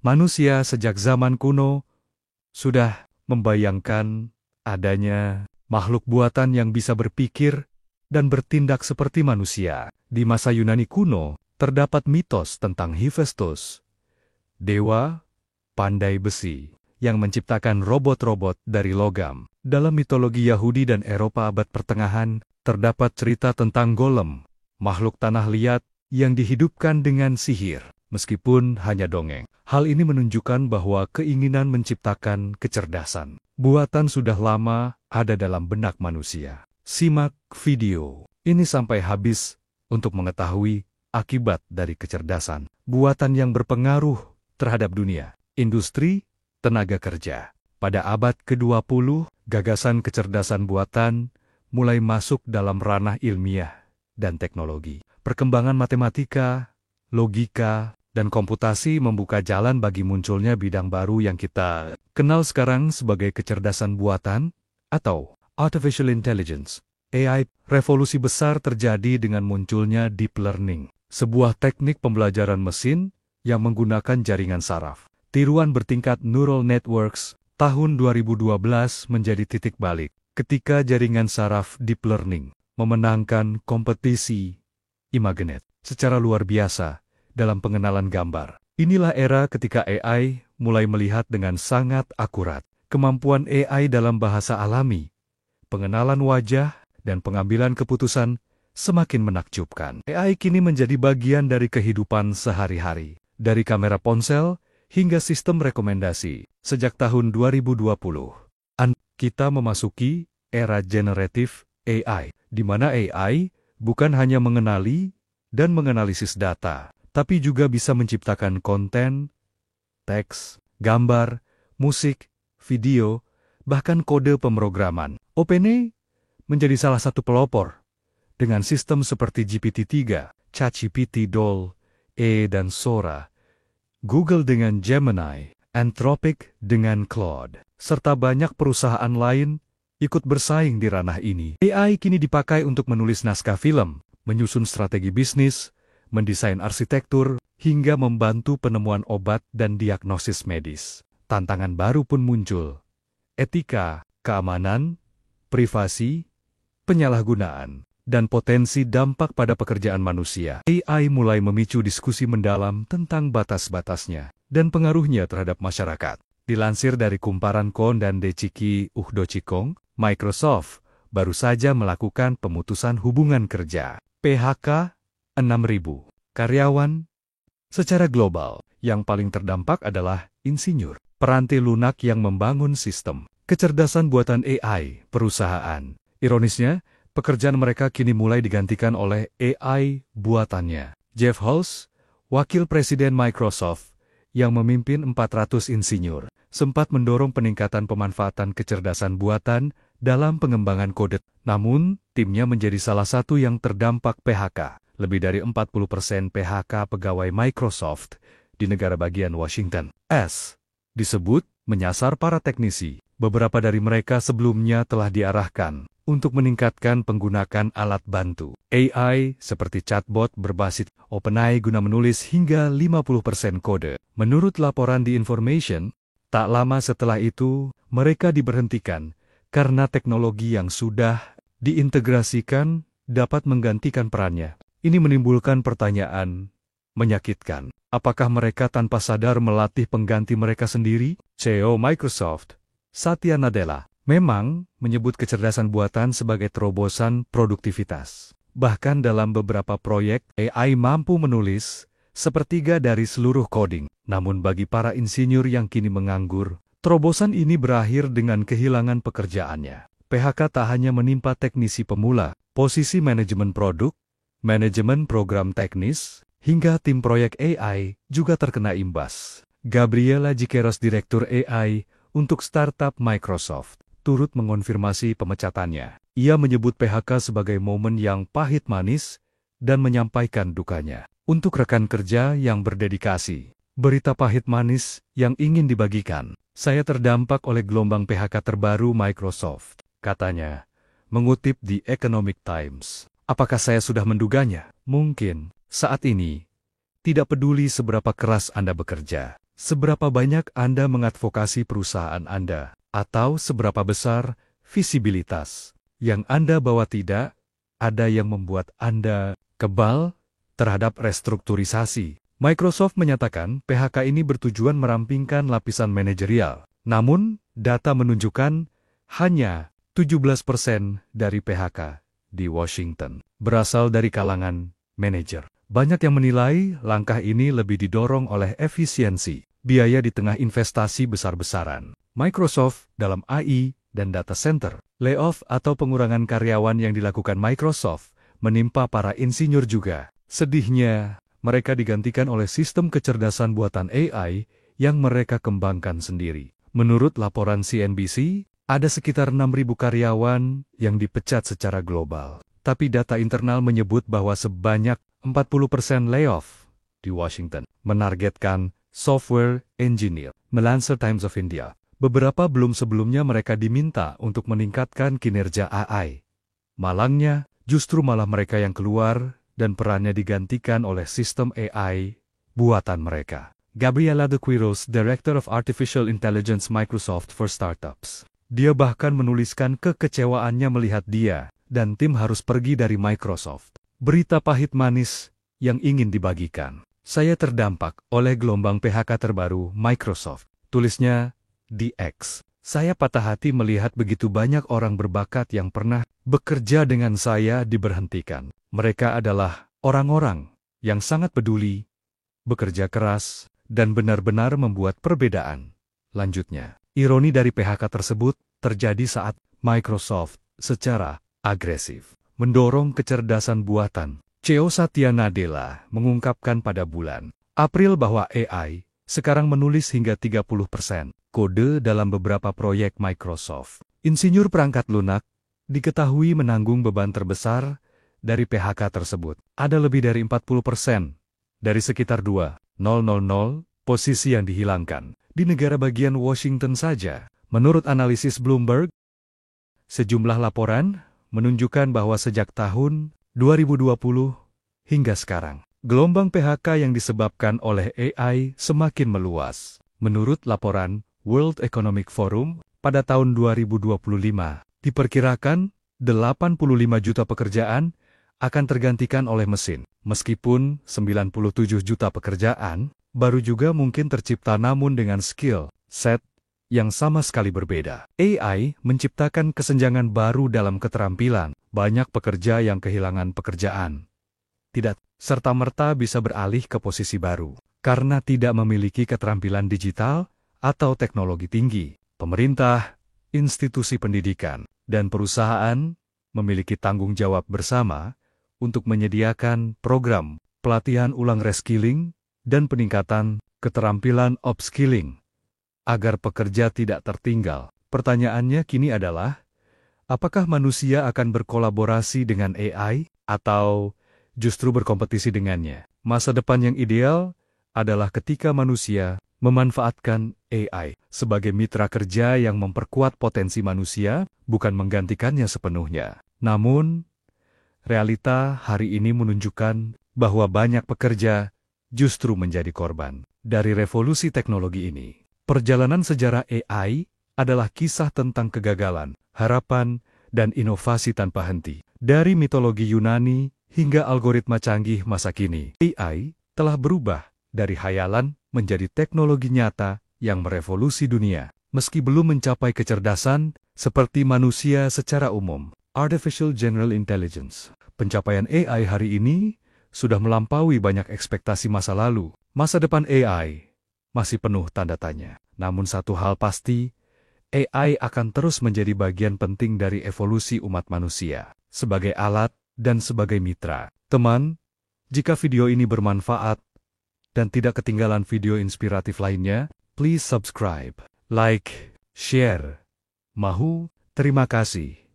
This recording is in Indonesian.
Manusia sejak zaman kuno sudah membayangkan adanya makhluk buatan yang bisa berpikir dan bertindak seperti manusia. Di masa Yunani kuno, terdapat mitos tentang Hephaestus, dewa pandai besi, yang menciptakan robot-robot dari logam. Dalam mitologi Yahudi dan Eropa abad pertengahan, terdapat cerita tentang golem, makhluk tanah liat yang dihidupkan dengan sihir, meskipun hanya dongeng. Hal ini menunjukkan bahwa keinginan menciptakan kecerdasan buatan sudah lama ada dalam benak manusia. Simak video ini sampai habis untuk mengetahui akibat dari kecerdasan buatan yang berpengaruh terhadap dunia, industri, tenaga kerja. Pada abad ke-20, gagasan kecerdasan buatan mulai masuk dalam ranah ilmiah dan teknologi. Perkembangan matematika, logika, dan komputasi membuka jalan bagi munculnya bidang baru yang kita kenal sekarang sebagai kecerdasan buatan atau Artificial Intelligence. AI, revolusi besar terjadi dengan munculnya deep learning, sebuah teknik pembelajaran mesin yang menggunakan jaringan saraf. Tiruan bertingkat neural networks tahun 2012 menjadi titik balik ketika jaringan saraf deep learning memenangkan kompetisi ImageNet secara luar biasa dalam pengenalan gambar. Inilah era ketika AI mulai melihat dengan sangat akurat. Kemampuan AI dalam bahasa alami, pengenalan wajah, dan pengambilan keputusan semakin menakjubkan. AI kini menjadi bagian dari kehidupan sehari-hari, dari kamera ponsel hingga sistem rekomendasi. Sejak tahun 2020, kita memasuki era generatif AI, di mana AI bukan hanya mengenali dan menganalisis data, tapi juga bisa menciptakan konten, teks, gambar, musik, video, bahkan kode pemrograman. OpenAI menjadi salah satu pelopor dengan sistem seperti GPT-3, ChatGPT, DALL-E dan Sora, Google dengan Gemini, Anthropic dengan Claude, serta banyak perusahaan lain ikut bersaing di ranah ini. AI kini dipakai untuk menulis naskah film, menyusun strategi bisnis, mendesain arsitektur, hingga membantu penemuan obat dan diagnosis medis. Tantangan baru pun muncul. Etika, keamanan, privasi, penyalahgunaan, dan potensi dampak pada pekerjaan manusia. AI mulai memicu diskusi mendalam tentang batas-batasnya dan pengaruhnya terhadap masyarakat. Dilansir dari kumparan Kon dan Deciki Uhdocikong, Microsoft baru saja melakukan pemutusan hubungan kerja PHK 6.000 karyawan secara global. Yang paling terdampak adalah insinyur, peranti lunak yang membangun sistem kecerdasan buatan AI perusahaan. Ironisnya, pekerjaan mereka kini mulai digantikan oleh AI buatannya. Jeff Hulse, wakil presiden Microsoft yang memimpin 400 insinyur, sempat mendorong peningkatan pemanfaatan kecerdasan buatan dalam pengembangan kode. Namun, timnya menjadi salah satu yang terdampak PHK. Lebih dari 40% PHK pegawai Microsoft di negara bagian Washington disebut menyasar para teknisi. Beberapa dari mereka sebelumnya telah diarahkan untuk meningkatkan penggunaan alat bantu AI seperti chatbot berbasis OpenAI guna menulis hingga 50% kode. Menurut laporan The Information, tak lama setelah itu mereka diberhentikan karena teknologi yang sudah diintegrasikan dapat menggantikan perannya. Ini menimbulkan pertanyaan menyakitkan. Apakah mereka tanpa sadar melatih pengganti mereka sendiri? CEO Microsoft, Satya Nadella, memang menyebut kecerdasan buatan sebagai terobosan produktivitas. Bahkan dalam beberapa proyek, AI mampu menulis sepertiga dari seluruh coding. Namun bagi para insinyur yang kini menganggur, terobosan ini berakhir dengan kehilangan pekerjaannya. PHK tak hanya menimpa teknisi pemula, posisi manajemen produk, manajemen program teknis, hingga tim proyek AI juga terkena imbas. Gabriela Gikeros, direktur AI untuk startup Microsoft, turut mengonfirmasi pemecatannya. Ia menyebut PHK sebagai momen yang pahit manis dan menyampaikan dukanya. Untuk rekan kerja yang berdedikasi, berita pahit manis yang ingin dibagikan. Saya terdampak oleh gelombang PHK terbaru Microsoft, katanya, mengutip The Economic Times. Apakah saya sudah menduganya? Mungkin, saat ini, tidak peduli seberapa keras Anda bekerja, Seberapa banyak Anda mengadvokasi perusahaan Anda, atau seberapa besar visibilitas yang Anda bawa? Tidak ada yang membuat Anda kebal terhadap restrukturisasi. Microsoft menyatakan PHK ini bertujuan merampingkan lapisan manajerial. Namun, data menunjukkan hanya 17% dari PHK di Washington berasal dari kalangan manajer. Banyak yang menilai langkah ini lebih didorong oleh efisiensi biaya di tengah investasi besar-besaran Microsoft dalam AI dan data center. Layoff atau pengurangan karyawan yang dilakukan Microsoft menimpa para insinyur juga. Sedihnya, mereka digantikan oleh sistem kecerdasan buatan AI yang mereka kembangkan sendiri. Menurut laporan CNBC, ada sekitar 6.000 karyawan yang dipecat secara global. Tapi data internal menyebut bahwa sebanyak 40% layoff di Washington menargetkan software engineer. Melansir Times of India, beberapa belum sebelumnya mereka diminta untuk meningkatkan kinerja AI. Malangnya, justru malah mereka yang keluar dan perannya digantikan oleh sistem AI buatan mereka. Gabriela De Quiros, Director of Artificial Intelligence Microsoft for Startups. Dia bahkan menuliskan kekecewaannya melihat dia dan tim harus pergi dari Microsoft. Berita pahit manis yang ingin dibagikan. Saya terdampak oleh gelombang PHK terbaru Microsoft. Tulisnya di X. Saya patah hati melihat begitu banyak orang berbakat yang pernah bekerja dengan saya diberhentikan. Mereka adalah orang-orang yang sangat peduli, bekerja keras, dan benar-benar membuat perbedaan. Lanjutnya, ironi dari PHK tersebut terjadi saat Microsoft secara agresif mendorong kecerdasan buatan. CEO Satya Nadella mengungkapkan pada bulan April bahwa AI sekarang menulis hingga 30% kode dalam beberapa proyek Microsoft. Insinyur perangkat lunak diketahui menanggung beban terbesar dari PHK tersebut. Ada lebih dari 40% dari sekitar 2,000 posisi yang dihilangkan di negara bagian Washington saja. Menurut analisis Bloomberg, sejumlah laporan menunjukkan bahwa sejak tahun 2020 hingga sekarang, gelombang PHK yang disebabkan oleh AI semakin meluas. Menurut laporan World Economic Forum, pada tahun 2025, diperkirakan 85 juta pekerjaan akan tergantikan oleh mesin. Meskipun 97 juta pekerjaan baru juga mungkin tercipta namun dengan skill set yang sama sekali berbeda. AI menciptakan kesenjangan baru dalam keterampilan. Banyak pekerja yang kehilangan pekerjaan tidak serta-merta bisa beralih ke posisi baru karena tidak memiliki keterampilan digital atau teknologi tinggi. Pemerintah, institusi pendidikan, dan perusahaan memiliki tanggung jawab bersama untuk menyediakan program pelatihan ulang reskilling dan peningkatan keterampilan upskilling agar pekerja tidak tertinggal. Pertanyaannya kini adalah, apakah manusia akan berkolaborasi dengan AI atau justru berkompetisi dengannya? Masa depan yang ideal adalah ketika manusia memanfaatkan AI sebagai mitra kerja yang memperkuat potensi manusia, bukan menggantikannya sepenuhnya. Namun, realita hari ini menunjukkan bahwa banyak pekerja justru menjadi korban dari revolusi teknologi ini. Perjalanan sejarah AI adalah kisah tentang kegagalan, harapan, dan inovasi tanpa henti. Dari mitologi Yunani hingga algoritma canggih masa kini, AI telah berubah dari hayalan menjadi teknologi nyata yang merevolusi dunia. Meski belum mencapai kecerdasan seperti manusia secara umum, Artificial General Intelligence, pencapaian AI hari ini sudah melampaui banyak ekspektasi masa lalu. Masa depan AI masih penuh tanda tanya. Namun satu hal pasti, AI akan terus menjadi bagian penting dari evolusi umat manusia, sebagai alat dan sebagai mitra. Teman, jika video ini bermanfaat dan tidak ketinggalan video inspiratif lainnya, please subscribe, like, share. Terima kasih.